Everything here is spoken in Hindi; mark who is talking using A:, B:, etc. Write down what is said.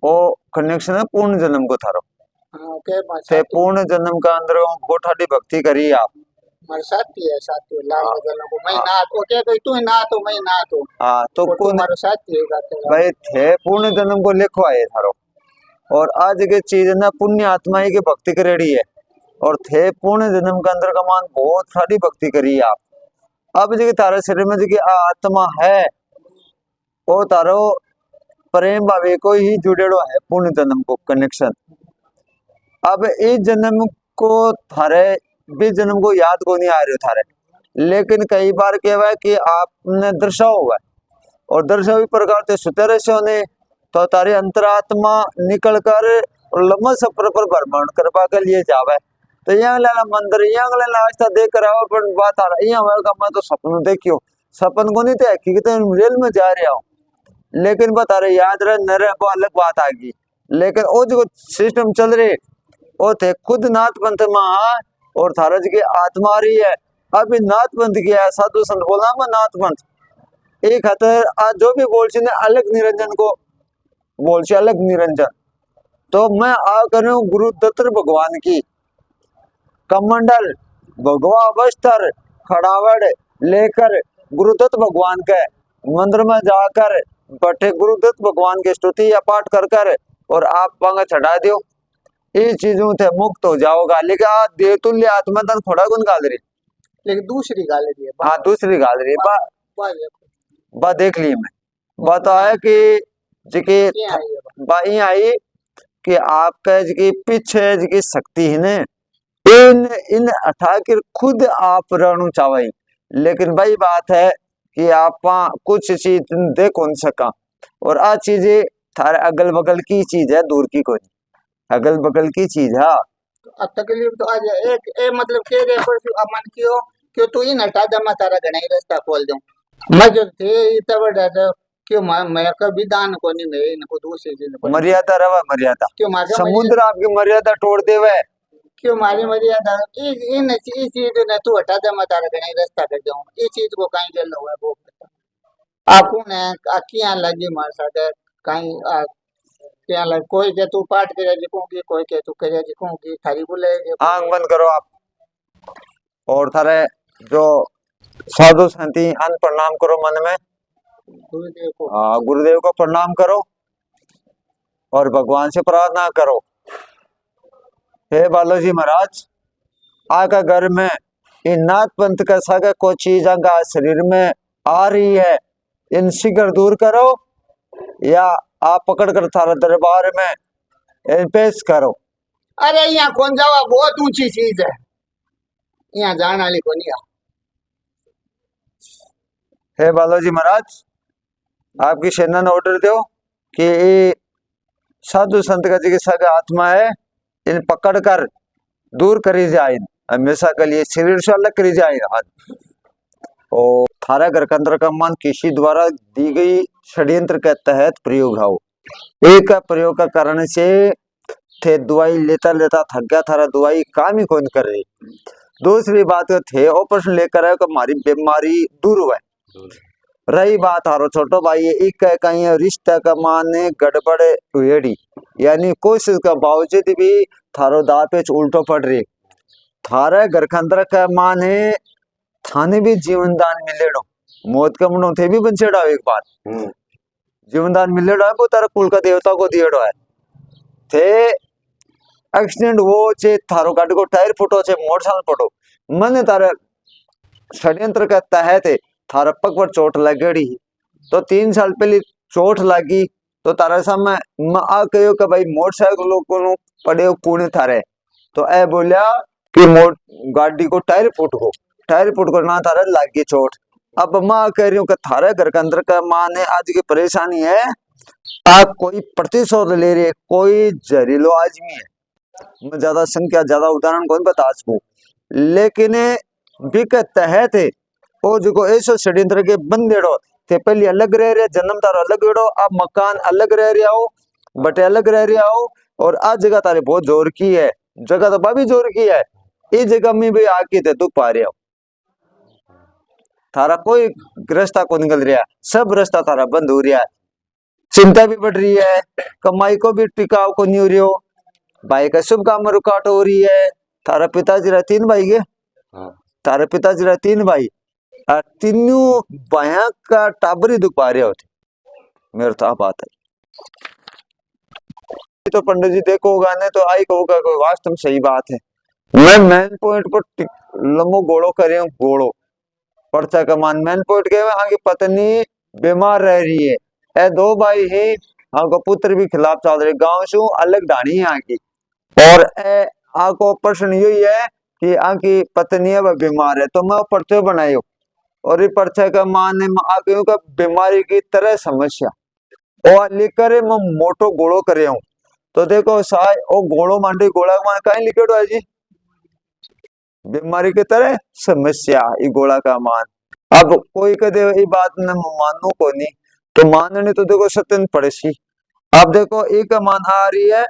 A: वो कनेक्शन है पूर्ण जन्म को थारो।
B: थे
A: पूर्ण जन्म का अंदर गोठाडी भक्ति करी आप
B: मारे साथी है, साथी लाल बदल को मैं ना तो क्या कोई तू ना तो मैं ना तो
A: हाँ तो कौन
B: मारो साथी है
A: भाई थे पूर्ण जन्म को लिखो आए थारो। और आज के चीज ना पुण्य आत्मा की भक्ति करेड़ी है और थे पूर्ण जन्म के अंदर का मान बहुत सारी भक्ति करी आप। अब जो तारे शरीर में जो आत्मा है वो तारो प्रेम भावे को ही जुड़ेड़ो है पूर्ण जन्म को कनेक्शन। अब इस जन्म को थारे भी जन्म को याद को नहीं आ रहे थारे, लेकिन कई बार क्या हुआ कि आपने दर्शाओ हुआ और दर्शावी प्रकार से सुतेरे से होने तो तारी अंतरात्मा निकल कर लम्बा सफर पर भ्रमण करवा के लिए जावे। तो यहाँ लेना मंदिर यहाँ लेना आस्था देख कर आओ पर बात आ रहा यहाँ का मैं तो सपन देखियो सपन को नहीं थे कि रेल में जा रहा हूँ, लेकिन बता रहे याद रहे न रहे वो अलग बात आ गई। लेकिन वो जो सिस्टम चल रही वो थे खुद नाथ पंथ में और थारा जी की आत्मा रही है। अभी नाथ पंथ किया है साधु संत बोला मैं नाथ पंथ एक हतर आज जो भी बोल ने अलग निरंजन को बोल से अलग निरंजन। तो मैं आ कर गुरु दत्त भगवान की कमंडल भगवा वस्त्र खड़ावड़ लेकर गुरुदत्त भगवान के मंदिर में जाकर बैठे गुरुदत्त भगवान की स्तुति या पाठ कर कर और आप पंगा चढ़ा दो इस चीजों से मुक्त हो जाओगा। लेकिन आ देवतुल्य आत्मा तन थोड़ा गुण गाल रही,
B: लेकिन दूसरी गाल रही है।
A: हाँ दूसरी गाल रही बा देख ली मैं बताया कि जिकी बाई आई कि आपका जिकी पीछे जिकी शक्ति है ने इन इन अठा कर खुद आप रहना चाहे, लेकिन भाई बात है कि आप कुछ चीज दे कौन सका और आ चीजें थारे अगल बगल की चीज है दूर की कोई अगल बगल की चीज है।
B: अब तकलीफ तो आज एक ए मतलब के रे पर अमन क्यों क्यों तू इन हटा दे मैं तारा घणे रास्ता खोल दूं मैं जो थे इतना बड़ा क्यों मैं कभी दान को नहीं मैं इनको दूसरी चीज
A: मर्यादा रवा मर्यादा
B: क्यों
A: समुद्र आपकी मर्यादा तोड़ देवे
B: क्यों मारी मर्यादा इन चीज ने तू हटा दे मैं तारा घणे रास्ता कर दूं ये चीज को कहीं गल हुआ वो आपू ने आखियां लगी मार साथे कहीं क्या लग कोई के तू पाठ करे जिकोगी कोई के तू करे जिकोगी थारी बोले
A: आंख बंद करो आप और थारे जो साधु संती अन प्रणाम करो मन में गुरुदेव को प्रणाम करो और भगवान से प्रार्थना करो। हे बालाजी महाराज आका घर में इन नाथ पंथ का सगा को चीज का शरीर में आ रही है इन शीघ्र दूर करो या आप पकड़ कर थारा दरबार में पेश करो।
B: अरे यहाँ कौन जावा बहुत ऊंची चीज है यहाँ जाने वाली को नहीं।
A: हे बालाजी महाराज आपकी सेना ने ऑर्डर दो कि साधु संत का चिकित्सा का आत्मा है इन पकड़ कर दूर करी जाए हमेशा के लिए शरीर से अलग करी जाए। और थारा घर के अंदर का मन किसी द्वारा दी गई षड्यंत्र के तहत प्रयोग हो एक प्रयोग का कारण से थे दवाई लेता लेता थक गया थारा दवाई काम ही कौन कर रही। दूसरी बात थे ऑपरेशन लेकर आए हमारी बीमारी दूर हुआ। रही बात हारो छोटो भाई एक कहीं रिश्ता का माने गड़बड़ हुएड़ी यानी कोशिश का बावजूद भी थारो दापेच उल्टो पड़ रही थारे घर के अंदर का माने थाने भी जीवन दान मिलेड़ो मौत का मनो थे भी बंचेड़ा एक बात जीवन दान मिलेड़ो है वो तारा कुल का देवता को दिएड़ो है थे एक्सीडेंट वो चे थारो गाड़ी को टायर फुटो चे मोटरसाइकिल फुटो मने तारे षड्यंत्र का तहत थारा पग पर चोट लगेड़ी तो 3 साल पहले चोट लगी तो तारा सामने आ कहो कि भाई मोटरसाइकिल को पड़े कूने थारे तो ए बोलिया कि गाड़ी को टायर फुट को ना थारा लगी चोट। अब माँ कह रही हूँ कि थारे घर के अंदर का माँ ने आज की परेशानी है आप कोई प्रतिशोध ले रहे कोई जहरीलो आदमी है मैं ज्यादा संख्या ज्यादा उदाहरण कौन बता सकूं लेकिन बिक तहत वो जो ऐसो षड्यंत्र के बंदेड़ो थे पहले अलग रह रहे जन्म तारो अलग वेड़ो अब मकान अलग रह रहा हो बटे अलग रह रहा हो और आज जगह तारे बहुत जोर की है जगह तो बाबी जोर की है इस जगह में भी आके थे तू पा रहे हो थारा कोई रास्ता को निकल रहा सब रास्ता थारा बंद हो रहा है चिंता भी बढ़ रही है, कमाई को भी टिकाव को नहीं हो रही हो, भाई का शुभ काम में रुकावट हो रही है। थारा पिताजी रहा 3 भाई के, तारे पिताजी रहा 3 भाई, और तीनों भाइयों का टाबर ही दुख पा रहे होते। मेरे तो बात है तो पंडित जी देखो गाने तो आई कहूँगा कोई वास्तव में सही बात है। मैं मेन पॉइंट पर लंबो गोड़ो करे हूँ, गोड़ो पर्चा का मान मेन पॉइंट के आगे पत्नी बीमार रह रही है, ए 2 भाई है, आगे पुत्र भी खिलाफ चल रहे, गांव से अलग ढाणी है आगे, और आको प्रश्न यही है कि आकी पत्नी है वह बीमार है, तो मैं पर्चे बनायो और ये पर्चा का मान आगे का बीमारी की तरह समस्या और लेकर मैं मोटो गोड़ो करे हूँ। तो देखो साय ओ गोड़ो मांडो गोड़ा मान कहीं लिखेड़ो है जी, बीमारी की तरह समस्या ये गोड़ा का मान। अब कोई कदे ये बात न मानो को नहीं, तो मानने तो देखो सत्यन पड़ेसी। अब देखो एक मान आ रही है